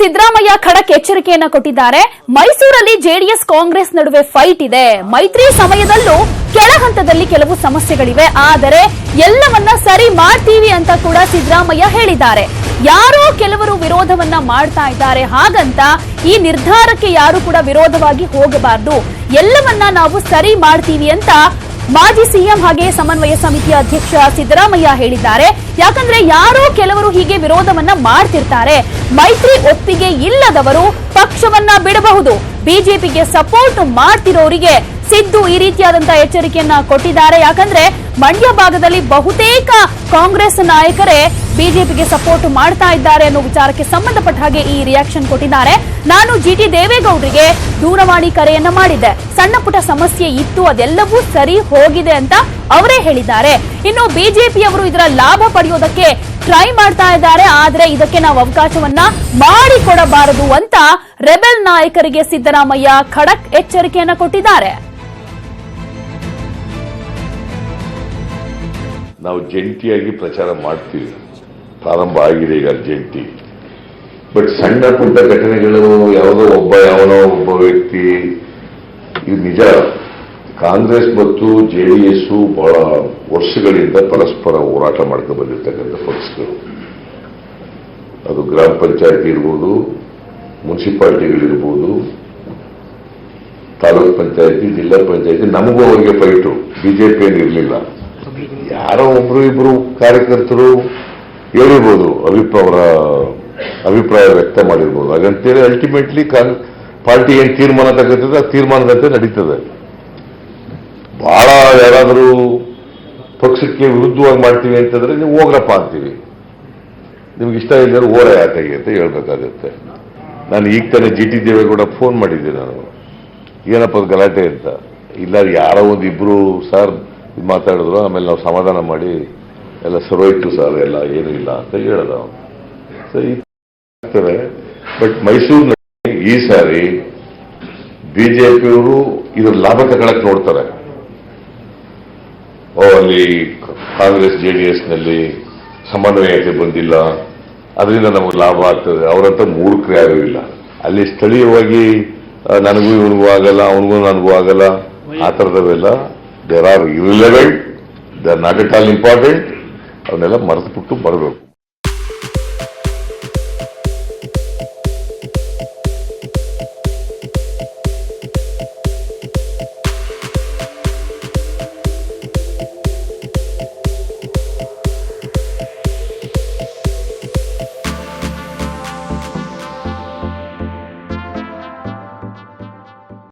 ಸಿದ್ದರಾಮಯ್ಯ ಖಡಕ್ ಎಚ್ಚರಿಕೆಯನ್ನ ಕೊಟ್ಟಿದ್ದಾರೆ. ಮೈಸೂರಲ್ಲಿ ಜೆಡಿಎಸ್ ಕಾಂಗ್ರೆಸ್ ನಡುವೆ ಫೈಟ್ ಇದೆ. ಮೈತ್ರಿ ಸಮಯದಲ್ಲೂ ಕೆಳ ಹಂತದಲ್ಲಿ ಕೆಲವು ಸಮಸ್ಯೆಗಳಿವೆ, ಆದರೆ ಎಲ್ಲವನ್ನ ಸರಿ ಮಾಡ್ತೀವಿ ಅಂತ ಕೂಡ ಸಿದ್ದರಾಮಯ್ಯ ಹೇಳಿದ್ದಾರೆ. ಯಾರೋ ಕೆಲವರು ವಿರೋಧವನ್ನ ಮಾಡ್ತಾ ಇದ್ದಾರೆ, ಹಾಗಂತ ಈ ನಿರ್ಧಾರಕ್ಕೆ ಯಾರು ಕೂಡ ವಿರೋಧವಾಗಿ ಹೋಗಬಾರದು. ಎಲ್ಲವನ್ನ ನಾವು ಸರಿ ಮಾಡ್ತೀವಿ ಅಂತ ಮಾಜಿ ಸಿಎಂ ಹಾಗೆ ಸಮನ್ವಯ ಸಮಿತಿಯ ಅಧ್ಯಕ್ಷ ಸಿದ್ದರಾಮಯ್ಯ ಹೇಳಿದ್ದಾರೆ. ಯಾಕಂದ್ರೆ ಯಾರೋ ಕೆಲವರು ಹೀಗೆ ವಿರೋಧವನ್ನ ಮಾಡ್ತಿರ್ತಾರೆ. ಮೈತ್ರಿ ಒಪ್ಪಿಗೆ ಇಲ್ಲದವರು ಪಕ್ಷವನ್ನ ಬಿಡಬಹುದು. ಬಿಜೆಪಿಗೆ ಸಪೋರ್ಟ್ ಮಾಡ್ತಿರೋರಿಗೆ ಸಿದ್ದು ಈ ರೀತಿಯಾದಂತಹ ಎಚ್ಚರಿಕೆಯನ್ನ ಕೊಟ್ಟಿದ್ದಾರೆ. ಯಾಕಂದ್ರೆ ಮಂಡ್ಯ ಭಾಗದಲ್ಲಿ ಬಹುತೇಕ ಕಾಂಗ್ರೆಸ್ ನಾಯಕರೇ ಬಿಜೆಪಿಗೆ ಸಪೋರ್ಟ್ ಮಾಡ್ತಾ ಇದ್ದಾರೆ ಅನ್ನೋ ವಿಚಾರಕ್ಕೆ ಸಂಬಂಧಪಟ್ಟ ಹಾಗೆ ಈ ರಿಯಾಕ್ಷನ್ ಕೊಟ್ಟಿದ್ದಾರೆ. ನಾನು ಜಿಟಿ ದೇವೇಗೌಡರಿಗೆ ದೂರವಾಣಿ ಕರೆಯನ್ನ ಮಾಡಿದ್ದೆ. ಸಣ್ಣ ಪುಟ್ಟ ಸಮಸ್ಯೆ ಇತ್ತು, ಅದೆಲ್ಲವೂ ಸರಿ ಹೋಗಿದೆ ಅಂತ ಅವರೇ ಹೇಳಿದ್ದಾರೆ. ಇನ್ನು ಬಿಜೆಪಿಯವರು ಇದರ ಲಾಭ ಪಡೆಯೋದಕ್ಕೆ ಟ್ರೈ ಮಾಡ್ತಾ ಇದ್ದಾರೆ, ಆದ್ರೆ ಇದಕ್ಕೆ ನಾವು ಅವಕಾಶವನ್ನ ಮಾಡಿಕೊಡಬಾರದು ಅಂತ ರೆಬೆಲ್ ನಾಯಕರಿಗೆ ಸಿದ್ದರಾಮಯ್ಯ ಖಡಕ್ ಎಚ್ಚರಿಕೆಯನ್ನ ಕೊಟ್ಟಿದ್ದಾರೆ. ನಾವು ಜಂಟಿಯಾಗಿ ಪ್ರಚಾರ ಮಾಡ್ತೀವಿ, ಪ್ರಾರಂಭ ಆಗಿದೆ ಈಗ ಜಂಟಿ. ಬಟ್ ಸಣ್ಣ ಪುಟ್ಟ ಘಟನೆಗಳು ಯಾವುದೋ ಯಾವನೋ ಒಬ್ಬ ವ್ಯಕ್ತಿ, ಇದು ನಿಜ. ಕಾಂಗ್ರೆಸ್ ಮತ್ತು ಜೆಡಿಎಸ್ ಬಹಳ ವರ್ಷಗಳಿಂದ ಪರಸ್ಪರ ಹೋರಾಟ ಮಾಡ್ಕೊಂಡು ಬಂದಿರ್ತಕ್ಕಂಥ ಪಕ್ಷಗಳು. ಅದು ಗ್ರಾಮ ಪಂಚಾಯತಿ ಇರ್ಬೋದು, ಮುನ್ಸಿಪಾಲಿಟಿಗಳಿರ್ಬೋದು, ತಾಲೂಕ್ ಪಂಚಾಯತಿ, ಜಿಲ್ಲಾ ಪಂಚಾಯತಿ. ನಮಗೂ ಅವರಿಗೆ ಫೈಟು, ಬಿಜೆಪಿ ಏನು ಇರಲಿಲ್ಲ. ಯಾರೋ ಒಬ್ರು ಇಬ್ರು ಕಾರ್ಯಕರ್ತರು ಹೇಳಿರ್ಬೋದು, ಅವರ ಅಭಿಪ್ರಾಯ ವ್ಯಕ್ತ ಮಾಡಿರ್ಬೋದು. ಹಾಗಂತೇಳಿ ಅಲ್ಟಿಮೇಟ್ಲಿ ಪಾರ್ಟಿ ಏನ್ ತೀರ್ಮಾನ ತಗೋತದೆ ಆ ತೀರ್ಮಾನದಂತೆ ನಡೀತದೆ. ಬಹಳ ಯಾರಾದರೂ ಪಕ್ಷಕ್ಕೆ ವಿರುದ್ಧವಾಗಿ ಮಾಡ್ತೀವಿ ಅಂತಂದ್ರೆ ನೀವು ಹೋಗ್ರಪ್ಪ ಅಂತೀವಿ, ನಿಮ್ಗೆ ಇಷ್ಟ ಇದ್ದರೆ ಓರ ಯಾಕಾಗಿ ಅಂತ ಹೇಳ್ಬೇಕಾಗತ್ತೆ. ನಾನು ಈಗ ತಾನೇ ಜಿಟಿ ದೇವೇಗೌಡ ಫೋನ್ ಮಾಡಿದ್ದೆ, ನಾನು ಏನಪ್ಪ ಗಲಾಟೆ ಅಂತ. ಇಲ್ಲ ಯಾರೋ ಒಂದಿಬ್ರು ಸರ್ ಮಾತಾಡಿದ್ರು, ಆಮೇಲೆ ನಾವು ಸಮಾಧಾನ ಮಾಡಿ ಎಲ್ಲ ಸರೋಯ್ತು ಸರ್, ಎಲ್ಲ ಏನೂ ಇಲ್ಲ ಅಂತ ಹೇಳದ ಸರಿ ಆಗ್ತದೆ. ಬಟ್ ಮೈಸೂರಿನಲ್ಲಿ ಈ ಸಾರಿ ಬಿಜೆಪಿಯವರು ಇದ್ರ ಲಾಭ ತಗೊಳಕ್ ನೋಡ್ತಾರೆ. ಅಲ್ಲಿ ಕಾಂಗ್ರೆಸ್ ಜೆಡಿಎಸ್ನಲ್ಲಿ ಸಮನ್ವಯತೆ ಬಂದಿಲ್ಲ, ಅದರಿಂದ ನಮಗೆ ಲಾಭ ಆಗ್ತದೆ. ಅವರಂತ ಮೂರ್ಖರೇ ಆಗೋದಿಲ್ಲ. ಅಲ್ಲಿ ಸ್ಥಳೀಯವಾಗಿ ನನಗೂ ಇವನಿಗೂ ಆಗಲ್ಲ, ಅವನಿಗೂ ನನಗೂ ಆಗಲ್ಲ, ಆ ಥರದವೆಲ್ಲ there are irrelevant, they are not at all important. ಅವನ್ನೆಲ್ಲ ಮರೆತುಬಿಟ್ಟು ಬರಬೇಕು.